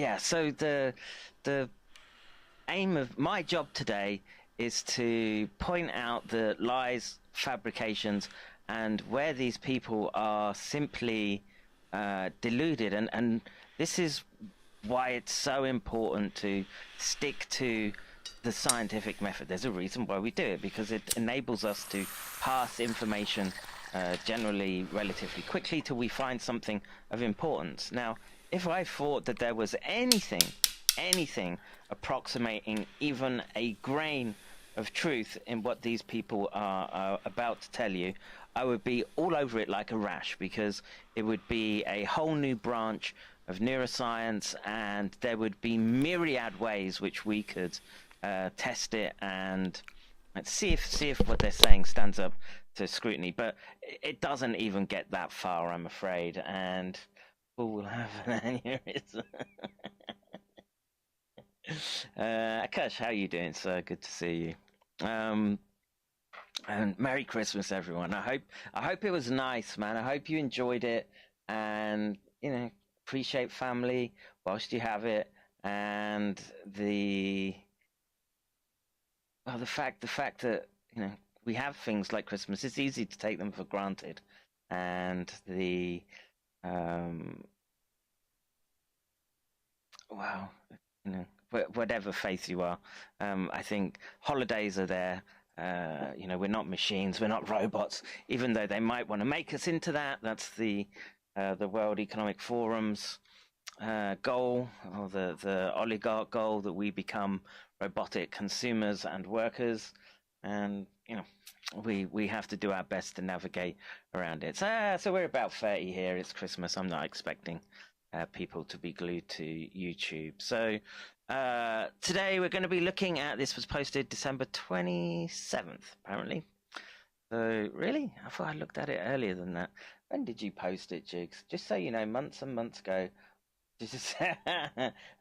yeah, so the aim of my job today is to point out the lies, fabrications, and where these people are simply deluded. And this is why it's so important to stick to the scientific method. There's a reason why we do it, because it enables us to pass information generally relatively quickly till we find something of importance. Now, if I thought that there was anything approximating even a grain of truth in what these people are about to tell you, I would be all over it like a rash, because it would be a whole new branch of neuroscience, and there would be myriad ways which we could test it and let's see if what they're saying stands up to scrutiny. But it doesn't even get that far, I'm afraid, and we'll have an aneurysm. Akash, how you doing, sir? Good to see you. And Merry Christmas, everyone. I hope it was nice, man. I hope you enjoyed it, and appreciate family whilst you have it, and the fact that we have things like Christmas. It's easy to take them for granted, and the wow, whatever faith you are, I think holidays are there. We're not machines, we're not robots, even though they might want to make us into that. That's the World Economic Forum's goal, or the oligarch goal, that we become robotic consumers and workers, and we have to do our best to navigate around it. So we're about 30 here. It's Christmas. I'm not expecting people to be glued to YouTube. So today we're going to be looking at, this was posted December 27th, apparently. So really, I thought I looked at it earlier than that. When did you post it, Jigs? Just so you know, months and months ago.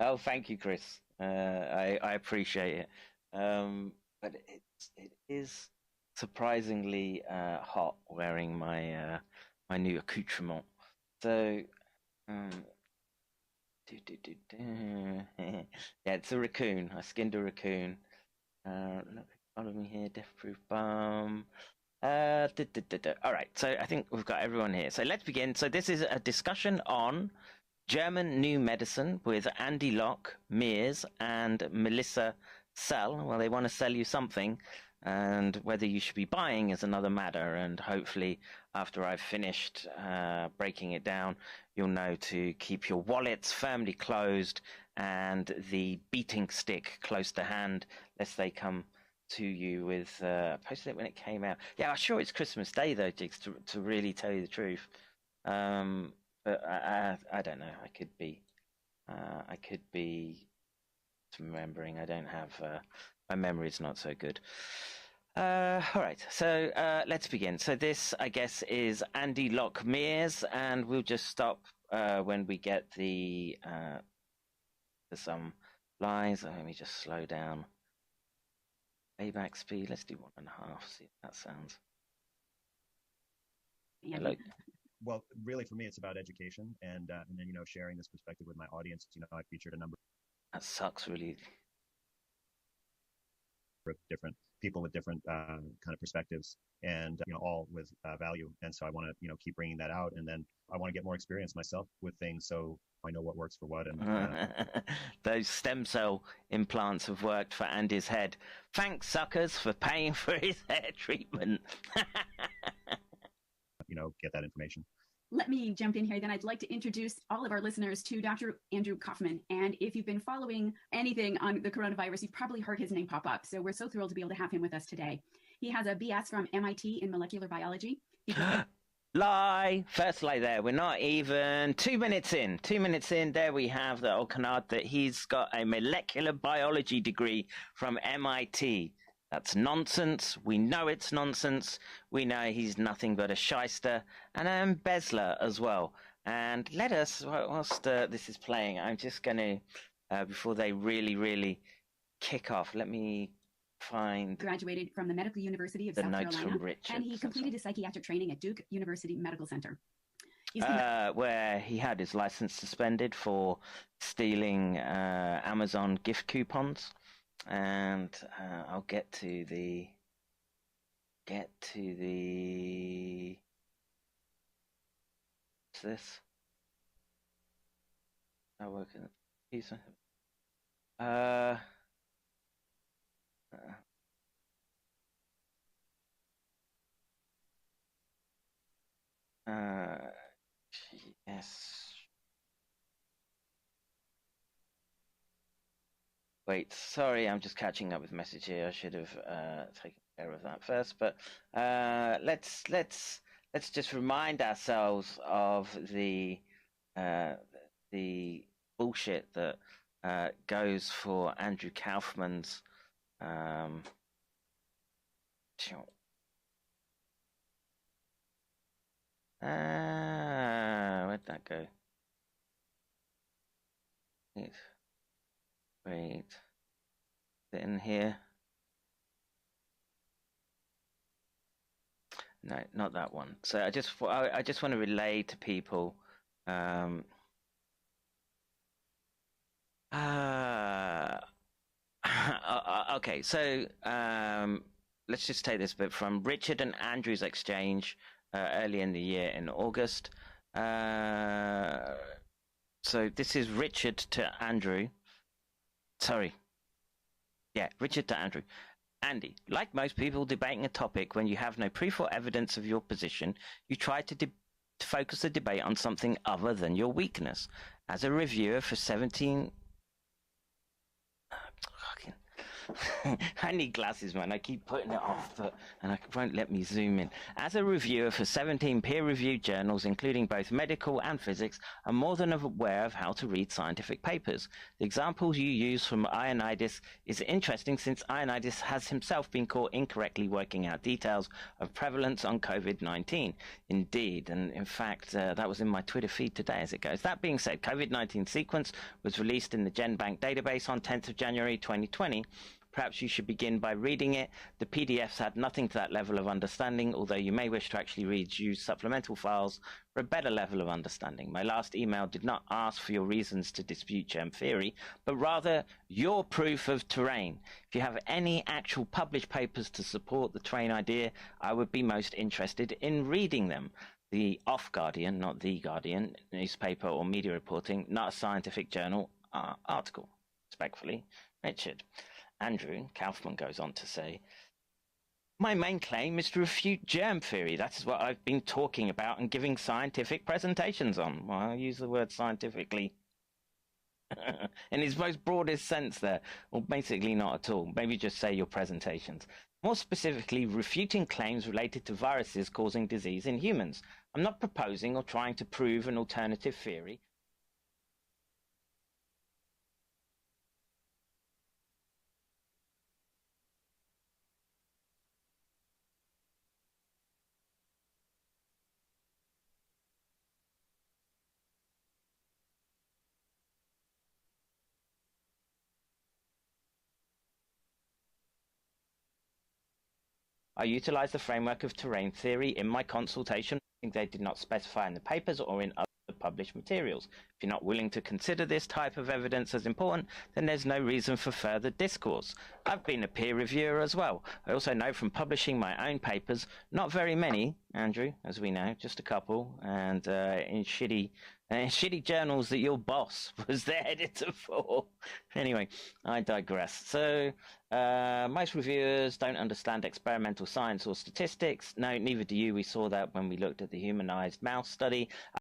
Oh, thank you, Chris. I appreciate it. But it is surprisingly hot wearing my my new accoutrement. So yeah, it's a raccoon. I skinned a raccoon. Look, follow me here, death-proof bomb. All right, so I think we've got everyone here. So let's begin. So this is a discussion on German New Medicine with Andy Locke, Mears, and Melissa Sell. Well, they want to sell you something, and whether you should be buying is another matter. And hopefully, after I've finished breaking it down, you'll know to keep your wallets firmly closed and the beating stick close to hand, lest they come to you with posted it when it came out. Yeah, I'm sure it's Christmas Day though, Jigs, to really tell you the truth. But I don't know. I could be remembering. I don't have my memory's not so good. All right, so let's begin. So this, I guess, is Andy Locke Mears, and we'll just stop when we get the some lies. Let me just slow down. Playback speed. Let's do 1.5. See if that sounds. Hello. Well, really, for me, it's about education, and then sharing this perspective with my audience. I featured a number. That sucks, really. Of different people with different kind of perspectives, and all with value. And so I want to keep bringing that out, and then I want to get more experience myself with things, so I know what works for what. And those stem cell implants have worked for Andy's head. Thanks, suckers, for paying for his hair treatment. Get that information. Let me jump in here. Then I'd like to introduce all of our listeners to Dr. Andrew Kaufman. And if you've been following anything on the coronavirus, you've probably heard his name pop up. So we're so thrilled to be able to have him with us today. He has a BS from MIT in molecular biology. Lie. First lie there. We're not even 2 minutes in. 2 minutes in, there we have the old canard that he's got a molecular biology degree from MIT. That's nonsense. We know it's nonsense. We know he's nothing but a shyster and an embezzler as well. And let us, whilst this is playing, I'm just going to, before they really kick off, let me find... Graduated from the Medical University of South Carolina, and he completed his psychiatric training at Duke University Medical Center. Where he had his license suspended for stealing Amazon gift coupons, and I'll get to the what's this? I work in he's uh yes. Wait, sorry, I'm just catching up with message here. I should have taken care of that first, but let's just remind ourselves of the bullshit that goes for Andrew Kaufman's where'd that go? Wait, is it in here? No, not that one. So I just want to relay to people. Okay, so let's just take this bit from Richard and Andrew's exchange early in the year in August. So this is Richard to Andrew. Sorry. Yeah, Richard to Andrew. Andy, like most people debating a topic, when you have no proof or evidence of your position, you try to focus the debate on something other than your weakness. As a reviewer for 17... I need glasses, man. I keep putting it off, and it won't let me zoom in. As a reviewer for 17 peer-reviewed journals, including both medical and physics, I'm more than aware of how to read scientific papers. The examples you use from Ioannidis is interesting, since Ioannidis has himself been caught incorrectly working out details of prevalence on COVID-19. Indeed, and in fact, that was in my Twitter feed today as it goes. That being said, COVID-19 sequence was released in the GenBank database on 10th of January 2020. Perhaps you should begin by reading it. The PDFs had nothing to that level of understanding, although you may wish to actually use supplemental files for a better level of understanding. My last email did not ask for your reasons to dispute germ theory, but rather your proof of terrain. If you have any actual published papers to support the terrain idea, I would be most interested in reading them. The Off Guardian, not The Guardian, newspaper or media reporting, not a scientific journal article. Respectfully, Richard. Andrew Kaufman goes on to say, my main claim is to refute germ theory. That is what I've been talking about and giving scientific presentations on. Well, I use the word scientifically in its most broadest sense there, or basically not at all. Maybe just say your presentations. More specifically, refuting claims related to viruses causing disease in humans. I'm not proposing or trying to prove an alternative theory. I utilized the framework of terrain theory in my consultation. They did not specify in the papers or in other published materials. If you're not willing to consider this type of evidence as important, then there's no reason for further discourse. I've been a peer reviewer as well. I also know from publishing my own papers, not very many, Andrew, as we know, just a couple, and in shitty journals that your boss was the editor for. Anyway, I digress. So, most reviewers don't understand experimental science or statistics. No, neither do you. We saw that when we looked at the humanized mouse study.